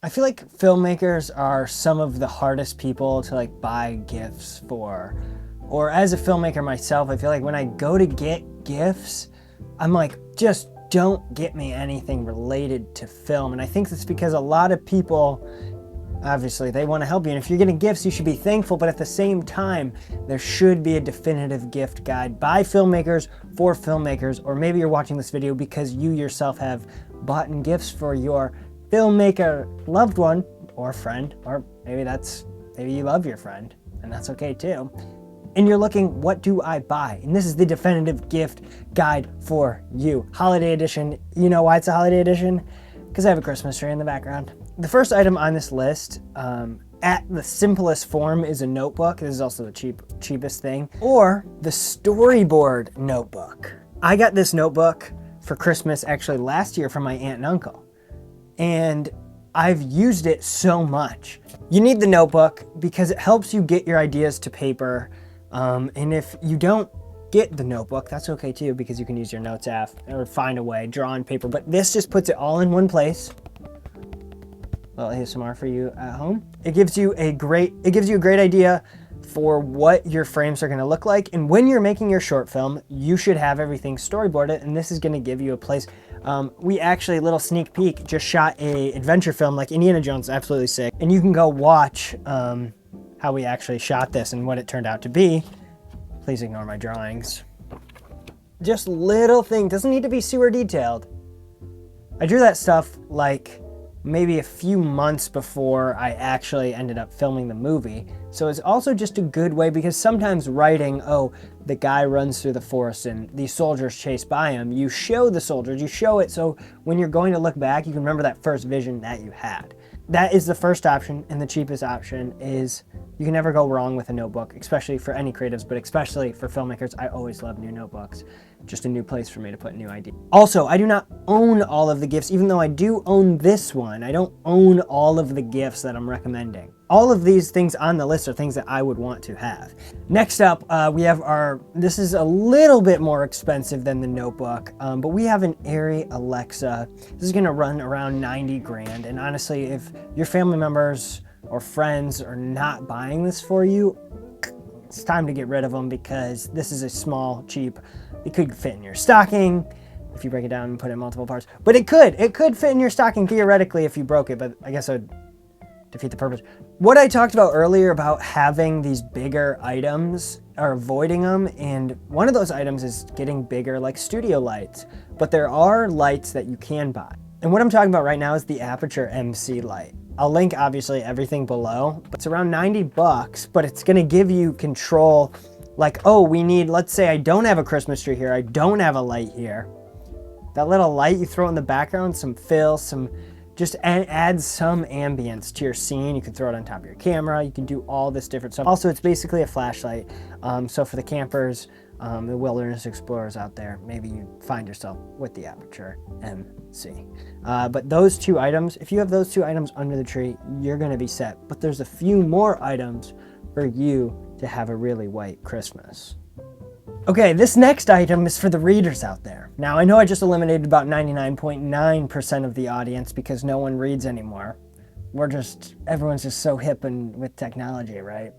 I feel like filmmakers are some of the hardest people to like buy gifts for. Or as a filmmaker myself, I feel like when I go to get gifts, I'm like, just don't get me anything related to film. And I think that's because a lot of people, obviously, they want to help you. And if you're getting gifts, you should be thankful. But at the same time, there should be a definitive gift guide by filmmakers for filmmakers. Or maybe you're watching this video because you yourself have bought gifts for your filmmaker loved one or friend, or maybe you love your friend, and that's okay too. And you're looking, what do I buy? And this is the definitive gift guide for you. Holiday edition. You know why it's a holiday edition? Because I have a Christmas tree in the background. The first item on this list, at the simplest form, is a notebook. This is also the cheapest thing. Or the storyboard notebook. I got this notebook for Christmas actually last year from my aunt and uncle. And I've used it so much. You need the notebook because it helps you get your ideas to paper. And if you don't get the notebook, that's okay too, because you can use your notes app or find a way, draw on paper. But this just puts it all in one place. Well, ASMR for you at home. It gives you a great idea for what your frames are gonna look like. And when you're making your short film, you should have everything storyboarded, and this is gonna give you a place. We actually, little sneak peek, just shot a adventure film like Indiana Jones, absolutely sick. And you can go watch how we actually shot this and what it turned out to be. Please ignore my drawings. Just little thing, doesn't need to be super detailed. I drew that stuff like maybe a few months before I actually ended up filming the movie. So it's also just a good way, because sometimes writing, oh, the guy runs through the forest and these soldiers chase by him, you show the soldiers, you show it so when you're going to look back, you can remember that first vision that you had. That is the first option, and the cheapest option is you can never go wrong with a notebook, especially for any creatives, but especially for filmmakers. I always love new notebooks. Just a new place for me to put new ideas. Also, I do not own all of the gifts, even though I do own this one. I don't own all of the gifts that I'm recommending. All of these things on the list are things that I would want to have. Next up, we have this is a little bit more expensive than the notebook, but we have an Airy Alexa. This is gonna run around 90 grand. And honestly, if your family members or friends are not buying this for you, it's time to get rid of them, because this is a small, cheap, it could fit in your stocking if you break it down and put it in multiple parts. But it could fit in your stocking theoretically if you broke it, but I guess it would defeat the purpose. What I talked about earlier about having these bigger items or avoiding them, and one of those items is getting bigger like studio lights, but there are lights that you can buy. And what I'm talking about right now is the Aperture MC light. I'll link obviously everything below, but it's around 90 bucks, but it's gonna give you control. Like, oh, let's say I don't have a Christmas tree here, I don't have a light here. That little light, you throw it in the background, some fill, just add some ambience to your scene. You can throw it on top of your camera. You can do all this different stuff. Also, it's basically a flashlight. So for the campers, the wilderness explorers out there, maybe you find yourself with the Aperture MC. But those two items, if you have those two items under the tree, you're gonna be set. But there's a few more items for you to have a really white Christmas. Okay, this next item is for the readers out there. Now, I know I just eliminated about 99.9% of the audience because no one reads anymore. Everyone's just so hip and with technology, right?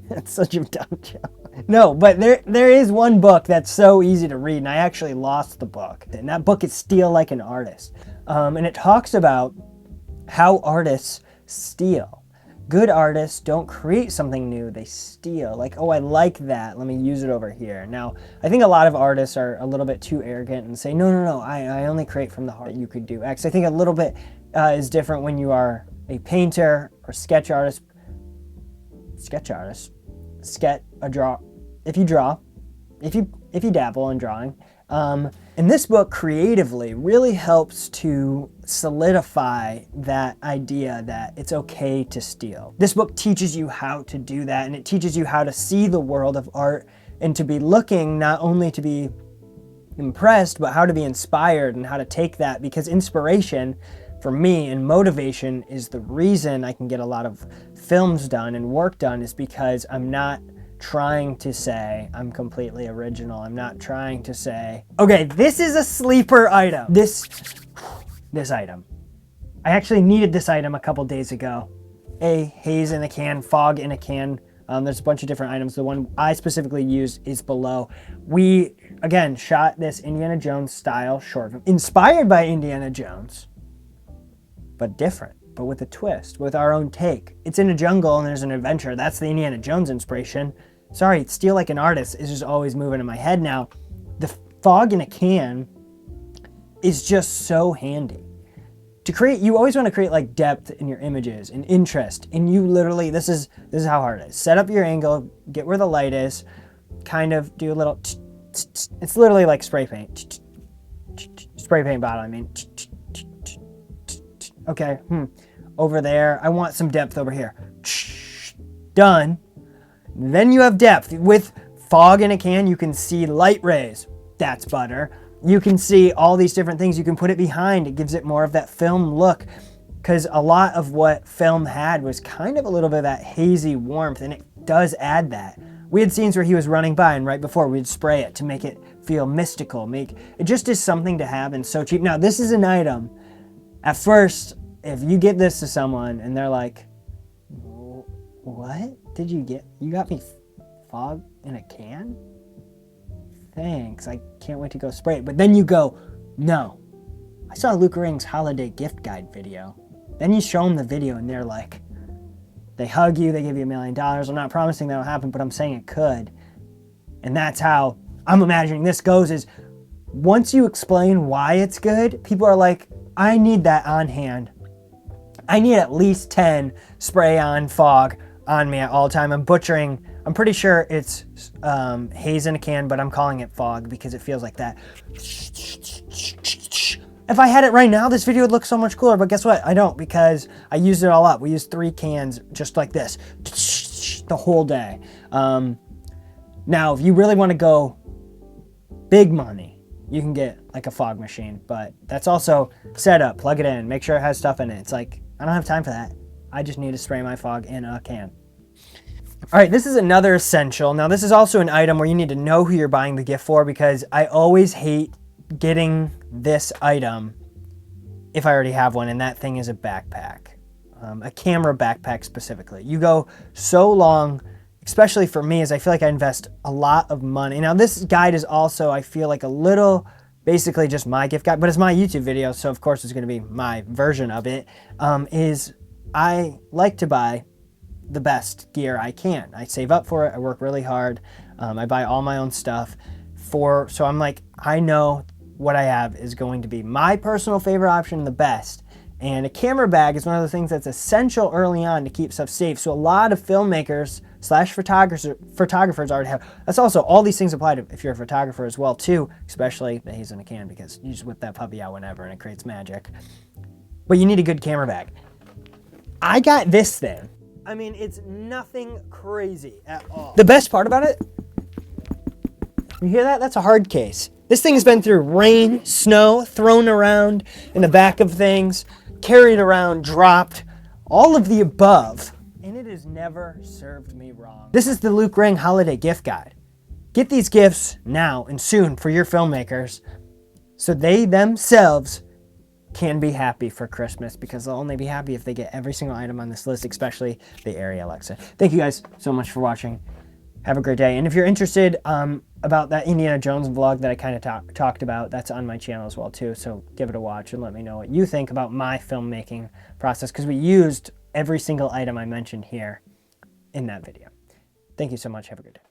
That's such a dumb joke. No, but there is one book that's so easy to read, and I actually lost the book. And that book is Steal Like an Artist. And it talks about how artists steal. Good artists don't create something new, they steal. Like, oh, I like that, let me use it over here. Now, I think a lot of artists are a little bit too arrogant and say, no, I only create from the heart. You could do X. I think a little bit is different when you are a painter or sketch artist. If you dabble in drawing. And this book creatively really helps to solidify that idea that it's okay to steal. This book teaches you how to do that, and it teaches you how to see the world of art and to be looking not only to be impressed, but how to be inspired and how to take that, because inspiration for me and motivation is the reason I can get a lot of films done and work done, is because I'm not trying to say I'm completely original. I'm not trying to say, okay, this is a sleeper item. this item. I actually needed this item a couple days ago. A haze in a can, fog in a can. There's a bunch of different items. The one I specifically used is below. We, again, shot this Indiana Jones style short film, inspired by Indiana Jones, but different, but with a twist, with our own take. It's in a jungle and there's an adventure. That's the Indiana Jones inspiration. Sorry, Steal Like an Artist is just always moving in my head now. The fog in a can is just so handy. To create, you always want to create like depth in your images and interest. And you literally, this is how hard it is. Set up your angle, get where the light is, kind of do a little, it's literally like spray paint. Spray paint bottle, I mean. Okay, over there, I want some depth over here. Done. Then you have depth. With fog in a can, you can see light rays. That's butter. You can see all these different things. You can put it behind. It gives it more of that film look, because a lot of what film had was kind of a little bit of that hazy warmth, and it does add that. We had scenes where he was running by, and right before we'd spray it to make it feel mystical. It just is something to have and so cheap. Now, this is an item. At first, if you get this to someone and they're like, what did you get? You got me fog in a can? Thanks, I can't wait to go spray it. But then you go, no, I saw Luke Ring's holiday gift guide video. Then you show them the video and they're like, they hug you, they give you $1 million. I'm not promising that'll happen, but I'm saying it could. And that's how I'm imagining this goes, is once you explain why it's good, people are like, I need that on hand. I need at least 10 spray on fog on me at all time. I'm butchering. I'm pretty sure it's haze in a can, but I'm calling it fog because it feels like that. If I had it right now, this video would look so much cooler, but guess what? I don't, because I used it all up. We used 3 cans just like this the whole day. Now, if you really want to go big money, you can get like a fog machine, but that's also set up, plug it in, make sure it has stuff in it. It's like, I don't have time for that. I just need to spray my fog in a can. All right, this is another essential. Now, this is also an item where you need to know who you're buying the gift for, because I always hate getting this item if I already have one, and that thing is a backpack, a camera backpack specifically. You go so long, especially for me, as I feel like I invest a lot of money. Now, this guide is also, I feel like, a little basically just my gift guide, but it's my YouTube video, so of course it's going to be my version of it. Is I like to buy the best gear I can. I save up for it. I work really hard. I buy all my own stuff so I'm like, I know what I have is going to be my personal favorite option, the best. And a camera bag is one of the things that's essential early on to keep stuff safe. So a lot of filmmakers / photographers already have. That's also, all these things apply to if you're a photographer as well too, especially the haze in a can, because you just whip that puppy out whenever and it creates magic. But you need a good camera bag. I got this thing. I mean, it's nothing crazy at all. The best part about it, you hear that? That's a hard case. This thing has been through rain, snow, thrown around in the back of things, carried around, dropped, all of the above. And it has never served me wrong. This is the Luke Ring Holiday Gift Guide. Get these gifts now and soon for your filmmakers so they themselves can be happy for Christmas, because they'll only be happy if they get every single item on this list, especially the Airy Alexa. Thank you guys so much for watching. Have a great day. And if you're interested about that Indiana Jones vlog that I kind of talked about, that's on my channel as well too. So give it a watch and let me know what you think about my filmmaking process, because we used every single item I mentioned here in that video. Thank you so much. Have a good day.